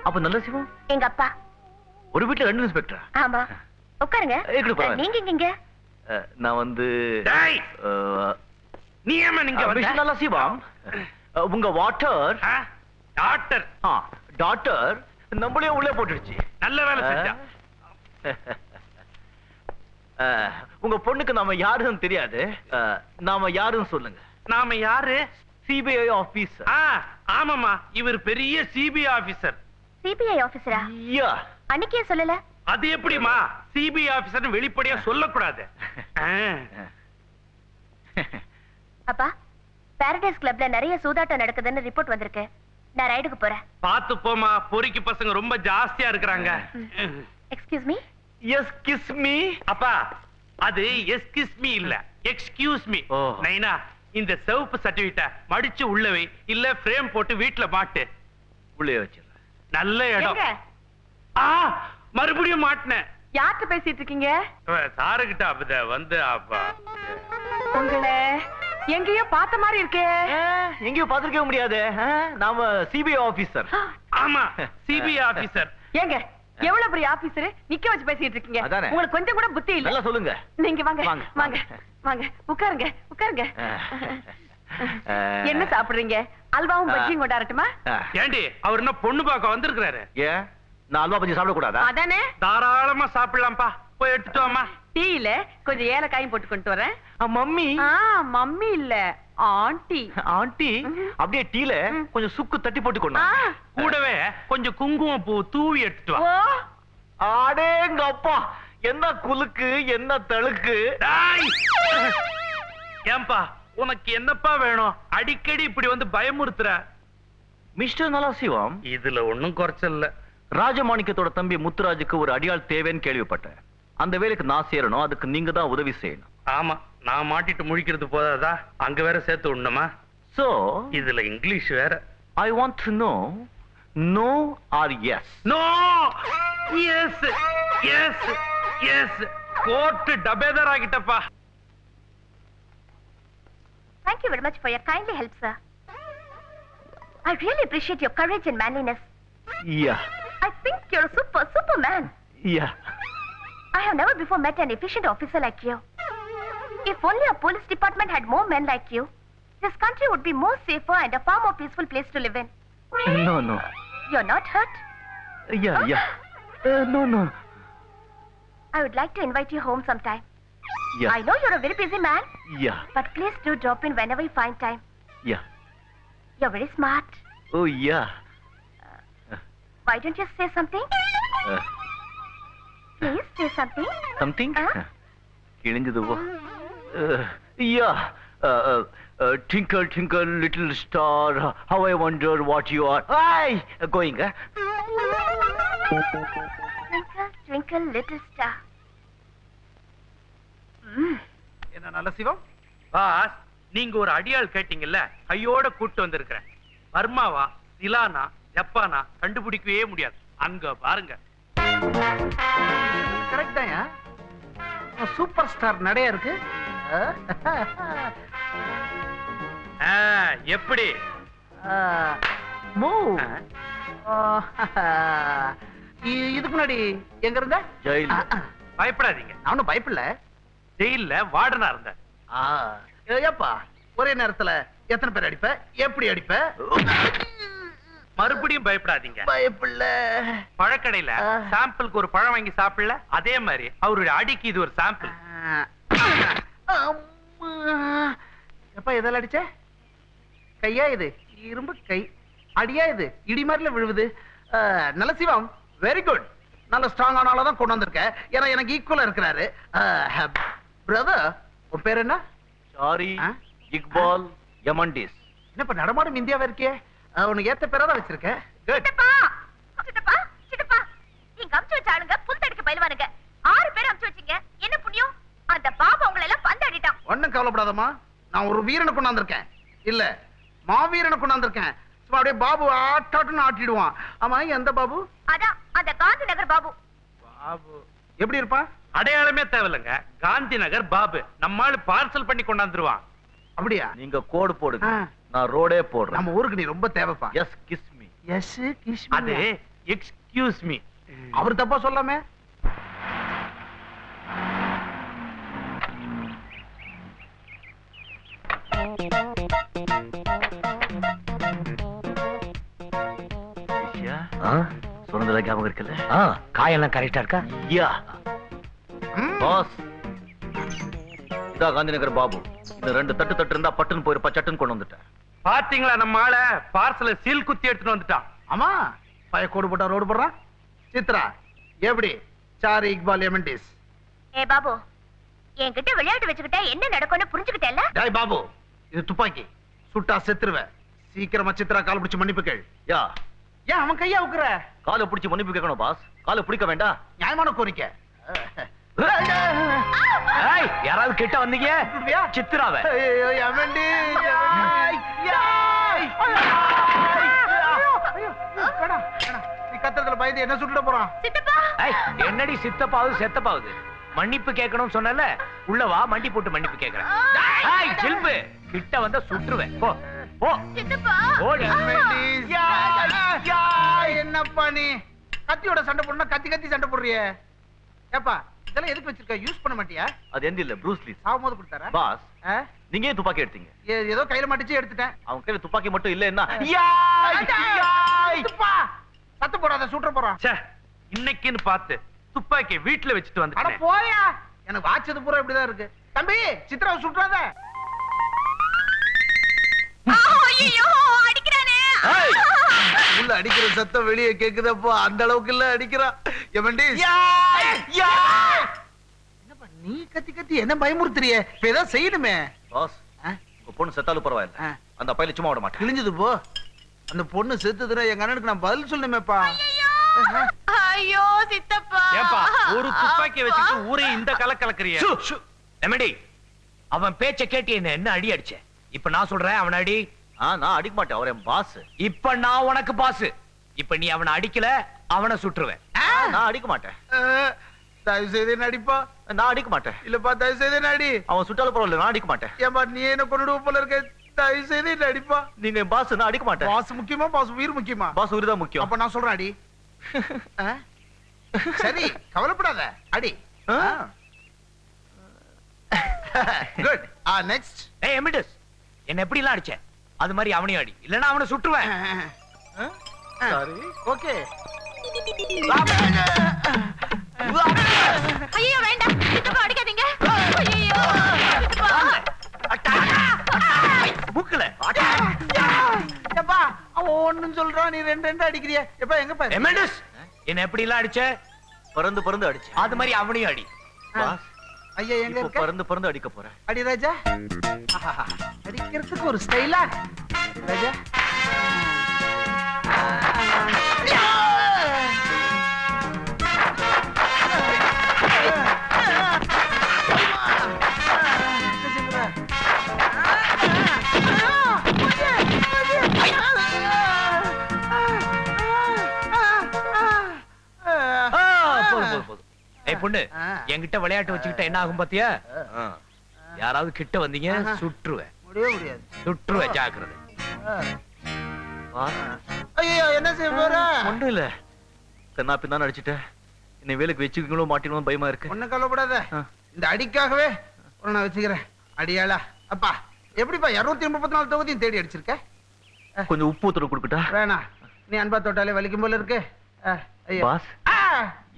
அப்ப நல்ல சிவம் எங்க அப்பா. ஒரு வீட்டுல 2 இன்ஸ்பெக்டர்? ஆமா. உட்காருங்க. நீங்க இங்க? நான் வந்து நீ ஏமா நீங்க வந்த? நல்ல சிவம் உங்க வாட்டர் டாக்டர் டாக்டர் நம்மளே உள்ளே போட்டுடுச்சு. நல்ல வேலை செஞ்சா. உங்க பொண்ணுக்கு நாம யாருன்னு தெரியாது. நாம யாருன்னு சொல்லுங்க. நாம யாரு? CBI officer. ஆமாமா, இவர் பெரிய சிபிஐ ஆபீசர். சிபிஐ ஆபீசரா? யா. அன்னைக்கே சொல்லல. அது எப்படிமா சிபிஐ ஆபீசர் வெளிப்படையா சொல்லக்கூடாது? அப்பா, பாரடைஸ் கிளப்ல நிறைய சூதாட்டம் நடக்குதுன்னு ரிப்போர்ட் வந்திருக்கு. நான் ரைடுக்கு போறேன். பாத்து போமா, பொறிக்கு பசங்க ரொம்ப ஜாஸ்தியா இருக்கிறாங்க. Excuse me. Excuse me. அப்பா அது எஸ்கிஸ் மீ இல்ல, எக்ஸ்கியூஸ் மீ. ஓ. நைனா இந்த சிவப்பு சர்டிபிகேட்ட மடிச்சு உள்ளவை இல்ல ஃப்ரேம் போட்டு வீட்ல மாட்டு. உள்ளே வச்சிடுறேன். நல்ல இடம். எங்க? ஆ மறுபடியும் மாட்டினேன். யார்கிட்ட பேசிட்டு இருக்கீங்க? சாருகிட்ட அப்ப வந்து அப்பா உங்களை எங்கேயோ பார்த்த மாதிரி இருக்கே. எங்கேயோ பாத்துருக்க முடியாது. நாம சிபிஐ ஆபீசர். ஆமா சிபிஐ ஆபீசர். ஏங்க எவ்வளவு பெரிய ஆபீசர் நிக்க வச்சு பேசிட்டு இருக்கீங்க? அதானே. உங்களுக்கு கொஞ்சம் கூட புத்தி இல்ல. நல்லா சொல்லுங்க. நீங்க வாங்க வாங்க, வாங்க வாங்க உட்காருங்க உட்காருங்க. என்ன சாப்பிடுறீங்க? அல்வாவும் பஜ்ஜியும் கொண்டாரட்டுமா? ஏண்டி அவர் என்ன பொண்ணு பார்க்க வந்திருக்கிறாரு? ஏன் நான் அல்வா பஜ்ஜி சாப்பிட கூடாதா? அதானே. தாராளமா சாப்பிடலாம்ப்பா. போய் எடுத்துட்டு வாமா. டீல கொஞ்சம் ஏலக்காயும் போட்டு கொண்டு வரேன். மம்மி. மம்மி இல்ல ஆண்டி. ஆண்டி அப்படியே டீல கொஞ்சம் சுக்கு தட்டி போட்டு கொண்டு வா. கூடவே கொஞ்சம் குங்குமம் பூ தூவி எடுத்துட்டு வா. ஓ அடேங்க அப்பா, என்ன குலுக்கு என்ன தழுக்கு. டேய்! ஏன்பா உனக்கு என்னப்பா வேணும்? அடிக்கடி இப்படி வந்து பயமுறுத்துற. மிஸ்டர் நலாசிவம், இதுல ஒண்ணும் குறைச்சல் இல்ல. ராஜமாணிக்கத்தோட தம்பி முத்துராஜுக்கு ஒரு அடியாள் தேவைன்னு கேள்விப்பட்டேன். அந்த வேலைக்கு நான் சேரணும், அதுக்கு நீங்க தான் உதவி செய்யணும். ஆமா, நான் மாட்டிட்டு முழிக்கிறது போதாதா, அங்க வேற சேர்த்து விடணுமா? சோ இதுல இங்கிலீஷ் வேற. I want to know, no or yes? No. Yes yes yes. Court டபேதர் ஆகிட்டப்பா. Thank you very much for your kindly help, sir. I really appreciate your courage and manliness. Yeah I think you're a super man. Yeah. I have never before met an efficient officer like you. If only our police department had more men like you, this country would be more safer and a far more peaceful place to live in. No, no. You're not hurt? Yeah. No, no. I would like to invite you home sometime. Yeah. I know you're a very busy man, Yeah. but please do drop in whenever you find time. Yeah. You're very smart. Oh, yeah. Why don't you say something? Please say something. Something? Huh? கிழிஞ்சது போ. Yeah. Twinkle, twinkle, little star, how I wonder what you are. Hi! Going, Twinkle, twinkle, little star. என்ன நல்ல சிவம்? Pass, நீங்க ஒரு அடியாள் கேட்டீங்கல்ல, கையோட கூட்டு வந்திருக்கிறேன். பர்மாவா சிலானா ஜப்பானா கண்டுபிடிக்கவே முடியாது. அங்க பாருங்க. கரெக்ட் தான்யா. சூப்பர் ஸ்டார் நடைய இருக்கு. எப்படி? இதுக்கு முன்னாடி எங்க இருந்த? ஜெயில். பயப்படாதீங்க, நானும் பயப்படல. ஜெயில்ல வார்டனா இருந்தேன். ஏப்பா ஒரே நேரத்துல எத்தனை பேர் அடிப்ப, எப்படி அடிப்ப? மறுபடியும் பயப்படாதீங்க. பயப்படல. பழக்கடையில சாம்பிளுக்கு ஒரு பழம் வாங்கி சாப்பிடல, அதே மாதிரி அவருடைய அடிக்கு இது ஒரு சாம்பிள். எப்ப எதால அடிச்ச? கையா இது? இரும்பு கை. அடியா இது? இடி மாதிரில விழுவுது. நல்ல சிவம், வெரி குட். நல்ல ஸ்ட்ராங் ஆனாலதான் கொண்டு வந்திருக்க. ஏன்னா எனக்கு ஈக்குவலா இருக்கிறாரு. பிரதர், உன் பேர் என்ன? சாரி, இக்பால் யமண்டிஸ். என்னப்பா நடமாடும் இந்தியாவா இருக்கே? உனக்கு ஏத்த பேரா தான் வச்சிருக்கேன். சித்தப்பா சித்தப்பா சித்தப்பா, நீங்க அமுச்சு வச்ச ஆளுங்க புல்தடிக்க பயிலுவானுங்க. 6 பேர் அமுச்சு வச்சீங்க. என்ன புண்ணியம்? அந்த பாபா உங்களை எல்லாம் பந்தாடிட்டான். ஒண்ணும் கவலைப்படாதம்மா, நான் ஒரு வீரனை கொண்டாந்துருக்கேன். இல்ல, மாவீரனை கொண்டாந்துருக்கேன். சும்மா அப்படியே பாபு ஆட்டாட்டுன்னு ஆட்டிடுவான். ஆமா, எந்த பாபு? அதான் அந்த காந்தி நகர் பாபு. பாபு எப்படி இருப்பா? அடையாளமே தேவையில்லைங்க. காந்தி நகர் பாபு நம்மால பார்சல் பண்ணி கொண்டாந்துருவான். அப்படியா? நீங்க கோடு போடுங்க, நான் ரோடே போடுறேன். நம்ம ஊருக்கு நீ ரொம்ப தேவைப்பா. Yes kiss me. Yes kiss அது எக்ஸ்கியூஸ் மீ. அவர் தப்பா சொல்லாமே. சொன்னதுல ஞாபகம் இருக்குல்ல? காயெல்லாம் கரெக்டா இருக்கா? யா பாஸ், இதா காந்தி நகர் பாபு. இந்த 2 தட்டு தட்டு இருந்தா பட்டுன்னு போயிருப்பா. சட்டுன்னு கொண்டு வந்துட்டேன். பாத்தீங்களா, நம்ம ஆள பார்சல சீல் குத்தி எடுத்துட்டு வந்துட்டான். ஆமா, பய கோடு போட்டா ரோடு போடுறான். சித்ரா, எப்படி? சாரி, இக்பால் யமண்டிஸ். ஏ பாபு, என்கிட்ட விளையாட்டு வச்சுக்கிட்டா என்ன நடக்கும்னு புரிஞ்சுக்கிட்டேல்ல? டேய் பாபு, இது துப்பாக்கி. சுட்டா செத்துருவ. சீக்கிரமா சித்ரா கால் பிடிச்சு மன்னிப்பு கேள். யா ஏன் அவன் கையா உக்குற? காலை பிடிச்சு மன்னிப்பு கேட்கணும் பாஸ். காலை பிடிக்க வேண்டாம். நியாயமான கோரிக்கை. யாராவது கிட்ட வந்தீங்க சித்ராவ கத்தத்துல பயந்து என்ன சுட்டுட போறான்? என்னடி சித்தப்பாவது செத்தப்பாவது மன்னிப்பு கேட்கணும்னு சொன்னல, உள்ள வா, மண்டி போட்டு மன்னிப்பு கேட்கிறேன். சில்பு கிட்ட வந்தா சுட்டுருவேன். போ போ. என்னப்பா நீ கத்தியோட சண்டை போடுனா கத்தி கத்தி சண்டை போடுறியே? ஏப்பா இதெல்லாம் எதுக்கு வச்சிருக்க? யூஸ் பண்ண மாட்டியா? அது எந்த இல்ல, ப்ரூஸ் லீ சாவும்போது கொடுத்தாரா? பாஸ், நீங்க ஏன் துப்பாக்கி எடுத்தீங்க? ஏதோ கையில மாட்டிச்சு எடுத்துட்டேன். அவன் கையில துப்பாக்கி மட்டும் இல்ல என்ன? சத்து போடாத, சுற்ற போறான். இன்னைக்குன்னு பார்த்து துப்பாக்கி வீட்டுல வச்சுட்டு அட வந்து போயா, எனக்கு வாச்சது பூரா இப்படிதான் இருக்கு. தம்பி சித்ராவை சுற்றாத. உள்ள அடிக்கிற சத்தம் வெளியே கேக்குதப்பா, அந்த அளவுக்கு இல்ல அடிக்கிறான். என்னப்பா நீ கத்தி கத்தி என்ன பயமுறுத்துறியே? இப்ப ஏதாவது செய்யணுமே. பாஸ், உங்க பொண்ணு செத்தாலும் பரவாயில்ல, அந்த பையில சும்மா விட மாட்டேன். கிழிஞ்சது போ. அந்த பொண்ணு செத்துதுன்னா எங்க அண்ணனுக்கு நான் பதில் சொல்லணுமேப்பா. ஐயோ சித்தப்பா, ஏப்பா ஒரு துப்பாக்கி வச்சுட்டு ஊரே இந்த கலக்கலக்கறிய. அவன் பேச்ச கேட்டு என்ன அடி அடிச்ச. இப்ப நான் சொல்றேன், அவன் அடி. நான் அடிக்க மாட்டேன், அவர் என் பாஸ். இப்ப நான் உனக்கு பாஸ். இப்ப நீ அவனை அடிக்கல, அவனை சுட்டுருவேன். நான் அடிக்க மாட்டேன். தயவு செய்து நடிப்பா. நான் அடிக்க மாட்டேன். இல்லப்பா தயவு செய்து நடி. அவன் சுட்டாலும் பரவாயில்ல, நான் அடிக்க மாட்டேன். ஏன்பா நீ என்ன கொண்டுடுவ போல இருக்க? தயவு செய்து நடிப்பா. நீங்க என் பாஸ், நான் அடிக்க மாட்டேன். பாஸ் முக்கியமா, பாஸ் உயிர் முக்கியமா? பாஸ் உயிர் தான் முக்கியம். அப்ப நான் சொல்றேன் அடி. சரி கவலைப்படாத, அடி. குட். நெக்ஸ்ட். ஏய் எமிடஸ், என்ன எப்படி எல்லாம் அடிச்ச அது மாதிரி அவனையும் அடி, இல்லனா அவனை சுட்டுருவேன். சரி ஓகே. ஐயோ வேண்டாம், சித்தப்பா அடிக்காதீங்க. ஐயோ மூக்குல எப்பா அவன் ஒண்ணும் சொல்றான், நீ ரெண்டு ரெண்டு அடிக்கிறிய. எப்பா எங்கப்பா? எமிடஸ், என்ன எப்படி எல்லாம் அடிச்ச? பறந்து பறந்து அடிச்சு. அது மாதிரி அவனையும் அடி. பாஸ், ஐயா எங்க இருக்க? பறந்து பறந்து அடிக்க போறேன். அடி ராஜா. அடிக்கிறதுக்கு ஒரு ஸ்டைலா ராஜா. பொண்ணு என்கிட்ட விளையாட்டு வச்சுக்கிட்ட என்ன ஆகும் பாத்தியா? யாராவது கிட்ட வந்தீங்க சுற்றுவேன். முடியாது. சுற்றுவேன், ஜாக்கிரதை. ஐயோ என்ன செய்ய போற? ஒண்ணும் இல்ல, கண்ணா பின்னா அடிச்சுட்டேன். என்னை வேலைக்கு வச்சுக்கீங்களோ மாட்டீங்களோ பயமா இருக்கு. ஒண்ணும் கவலைப்படாத, இந்த அடிக்காகவே ஒரு நான் வச்சுக்கிறேன். அடியாளா அப்பா, எப்படிப்பா 234 தொகுதியும் தேடி அடிச்சிருக்க? கொஞ்சம் உப்பு ஊத்துற கொடுக்கட்டா? வேணா, நீ அன்பா தொட்டாலே வலிக்கும் போல இருக்கு. Boss,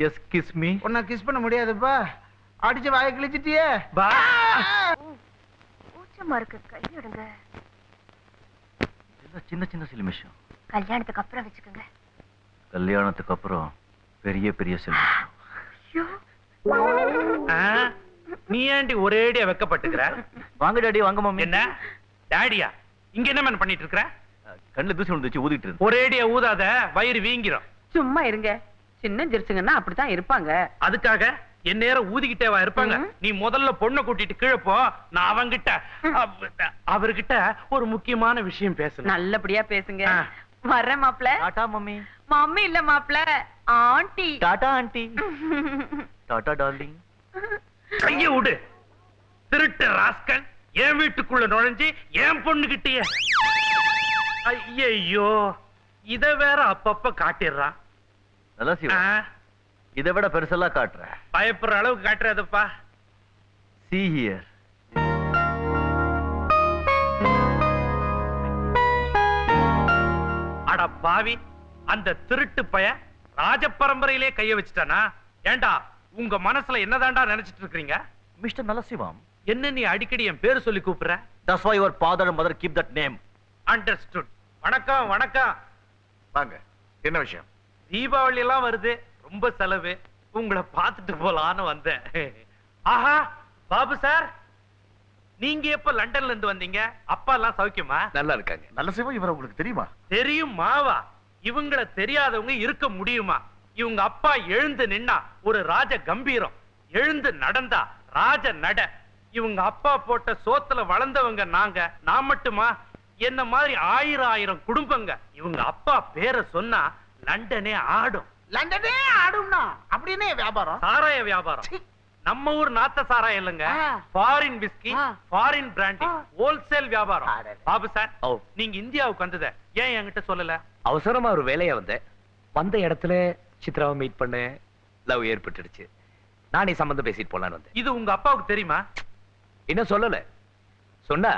yes kiss me. உன்னை கிஸ் பண்ண முடியாதுப்பா, அடிச்சு வாயை கிழிச்சிட்டியே. கூச்சமா இருக்கு, கை எடுங்க. சின்ன சின்ன சில விஷயம். கல்யாணத்துக்கு அப்புறம் வச்சுக்கோங்க. கல்யாணத்துக்கு அப்புறம் பெரிய பெரிய சில நீ ஏண்டி ஒரேடியா வெக்கப்பட்டுக்கிற? வாங்க டாடி, வாங்க மம்மி. என்ன டாடியா? இங்க என்ன மேன் பண்ணிட்டு இருக்கற? கண்ணுல தூசி விழுந்து வச்சு ஊதிட்டு இருந்தேன். ஒரேடியா ஊதாத, வயிறு வீங்கிரும். சும்மா இருங்க, சின்ன ஜெர்சுங்கன்னா அப்படித்தான் இருப்பாங்க. அதுக்காக என் நேரம் ஊதிக்கிட்டேவா இருப்பாங்க? நீ முதல்ல பொண்ணை கூட்டிட்டு கீழே போ, நான் அவங்கிட்ட அவர்கிட்ட ஒரு முக்கியமான விஷயம் பேசணும். நல்லபடியா பேசுங்க. வர்றேன் மாப்ள. டாடா மம்மி. மம்மி இல்ல மாப்ள, aunty. Tata aunty. Tata darling. கைய விடு திருட்டு ராஸ்கல், என் வீட்டுக்குள்ள நுழைஞ்சு என் பொண்ணு கிட்டயே. ஐயோ, இத வேற அப்பப்ப காட்டிடுறான். நல்லா சிவா, இதை விட பெருசெல்லாம் காட்டுற. பயப்படுற அளவுக்கு காட்டுறதுப்பா. See here. அட பாவி, அந்த திருட்டு பய ராஜ பரம்பரையிலே கைய வச்சுட்டானா? ஏண்டா, உங்க மனசுல என்னதாண்டா நினைச்சிட்டு இருக்கீங்க? மிஸ்டர் நலசிவம், என்ன நீ அடிக்கடி என் பேரு சொல்லி கூப்பிடுற? That's why your father and mother keep that name. Understood. வணக்கம் வணக்கம். வாங்க, என்ன விஷயம்? தீபாவளி எல்லாம் வருது, ரொம்ப செலவு, உங்களை பார்த்துட்டு போலான்னு வந்தேன். ஆஹா, பாபு சார், நீங்க எப்ப லண்டன்ல இருந்து வந்தீங்க? அப்பா எல்லாம் சௌக்கியமா? நல்லா இருக்காங்க. நல்ல சிவம், இவரை உங்களுக்கு தெரியுமா? தெரியும் மாவா, இவங்கள தெரியாதவங்க இருக்க முடியுமா? இவங்க அப்பா எழுந்து நின்னா ஒரு ராஜ கம்பீரம். எழுந்து நடந்தா ராஜ நட. இவங்க அப்பா போட்ட சோத்துல வளர்ந்தவங்க நாங்க. நான் மட்டுமா, என்ன மாதிரி ஆயிரம் குடும்பங்க. இவங்க அப்பா பேரை சொன்னா லண்டனே ஆடும். லண்டனே ஆடும்னா அப்படின்னு வியாபாரம்? சாராய வியாபாரம். நம்ம ஊர் நாத்த சாராயம் இல்லங்க, foreign whisky, foreign brandy, wholesale வியாபாரம். பாபு சார், நீங்க இந்தியாவுக்கு வந்தத ஏன் என்கிட்ட சொல்லல? அவசரமா ஒரு வேலையா வந்த இடத்துல சித்ராவை மீட் பண்ண லவ் ஏற்பட்டுடுச்சு. நானே சம்பந்தம் பேசிட்டு போலான்னு வந்தேன். இது உங்க அப்பாவுக்கு தெரியுமா? என்ன சொல்லல. சொன்னா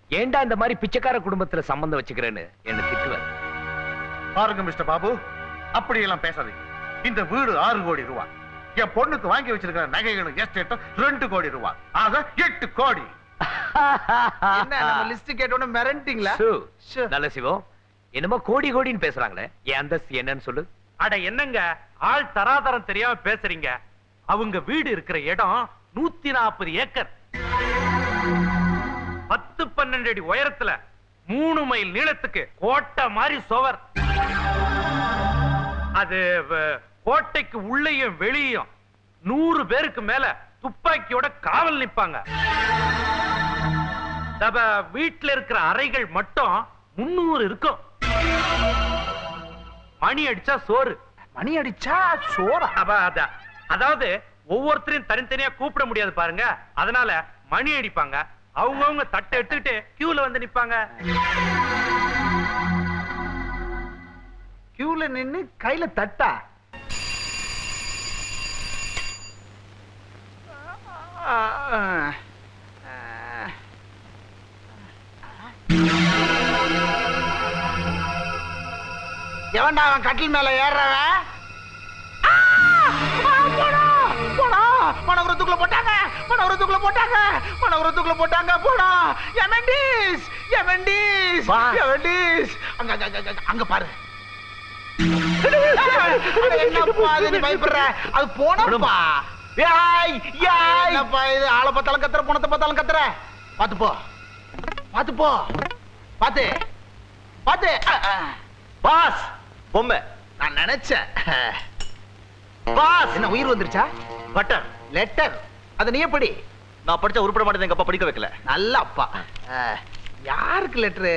ஏண்டா இந்த மாதிரி பிச்சைக்கார குடும்பத்துல சம்பந்தம் வச்சுக்கிறேன்னு என்ன திட்டுவார். பாருங்க மிஸ்டர் பாபு, அப்படி எல்லாம் பேசாதீங்க. இந்த வீடு 6 கோடி ரூபாய். என் பொண்ணுக்கு வாங்கி வச்சிருக்கிற நகைகளும் எஸ்டேட்டும் 2 கோடி ரூபாய். ஆக 8 கோடி. என்ன நம்ம லிஸ்ட் கேட்டோன்னு மிரண்டிங்களா? நல்ல சிவம், என்னமோ கோடி கோடின்னு பேசுறாங்களே, என் அந்தஸ்து என்னன்னு சொல்லு. அட என்னங்க ஆள் தராதரம் தெரியாம பேசுறீங்க. அவங்க வீடு இருக்கிற இடம் 140 ஏக்கர், 10-12 அடி உயரத்துல, 3 மைல் நீளத்துக்கு கோட்டை மாதிரி சுவர். அது கோட்டைக்கு உள்ளேயும் வெளியும் 100 பேருக்கு மேல துப்பாக்கியோட காவல் நிப்பாங்க. வீட்டுல இருக்கிற அறைகள் மட்டும் 300 இருக்கும். மணி அடிச்சா சோறு. மணி அடிச்சா சோறா? அதாவது ஒவ்வொருத்தரையும் தனித்தனியா கூப்பிட முடியாது பாருங்க, அதனால மணி அடிப்பாங்க. அவங்கவுங்க தட்டை எடுத்துக்கிட்டு கியூல வந்து நிப்பாங்க. கியூல நின்னு கையில தட்டா? எவன்டா அவன் கட்டில் மேல ஏறவன்? மனோரத்துக்குள்ள போட்டாங்க, மனோரத்துக்குள்ள போட்டாங்க, மனோரத்துக்குள்ள போட்டாங்க. போடா எமெண்டிஸ், எமெண்டிஸ், எமெண்டிஸ். அங்க பாரு. என்னப்பா அது நீ பயப்படுற? அது போனப்பா. ஏய் ஏய், என்னப்பா இது? ஆளை பார்த்தாலும் கத்துற, போனத்தை பார்த்தாலும் கத்துற. பாத்து போ, பாத்து போ, பாத்து பாத்து. பாஸ் பொம்மை. நான் நினைச்சேன். பாஸ் என்ன உயிர் வந்துருச்சா? Butter letter. அது நீ எப்படி? நான் படிச்சா உருப்பட மாட்டேன், எங்க அப்பா படிக்க வைக்கல. நல்ல அப்பா. யாருக்கு லெட்டரு?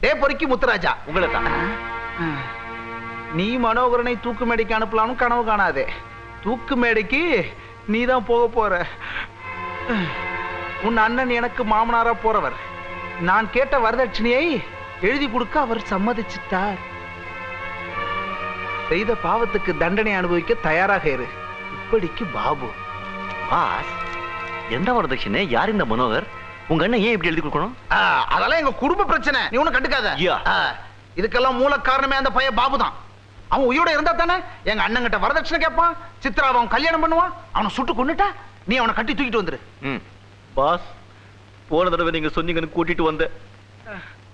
டே பொறுக்கி முத்துராஜா, உங்களை தான். நீ மனோகரனை தூக்கு மேடைக்கு அனுப்பலாம்னு கனவு காணாதே. தூக்கு மேடைக்கு நீ தான் போக போற. உன் அண்ணன் எனக்கு மாமனாரா போறவர். நான் கேட்ட வரதட்சணையை எழுதி கொடுக்க அவர் சம்மதிச்சிட்டார். செய்த பாவத்துக்கு தண்டனை அனுபவிக்க தயாராக இரு. இப்படிக்கு பாபு. பாஸ், என்ன வரதட்சணை? யார் இந்த மனோகர்? உங்க அண்ணன் ஏன் இப்படி எழுதி கொடுக்கணும்? அதெல்லாம் எங்க குடும்ப பிரச்சனை, நீ ஒண்ணும் கண்டுக்காத. இதுக்கெல்லாம் மூல காரணமே அந்த பையன் பாபு தான். அவன் உயிரோட இருந்தா தானே எங்க அண்ணன் கிட்ட வரதட்சணை கேட்பான், சித்ராவை அவன் கல்யாணம் பண்ணுவான். அவனை சுட்டு கொன்னுட்டா நீ அவனை கட்டி தூக்கிட்டு வந்துரு. பாஸ், போன தடவை நீங்க சொன்னீங்கன்னு கூட்டிட்டு வந்த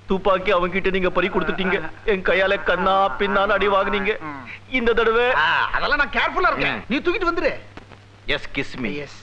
துப்பாக்கி அவங்க கிட்ட நீங்க பறி கொடுத்துட்டீங்க. என் கையால கண்ணா பின்னான்னு அடி வாங்குனீங்க. இந்த தடவை அதெல்லாம் நான் கேர்ஃபுல்லா இருக்கேன். நீ தூக்கிட்டு வந்துரு. Yes kiss me. எஸ்.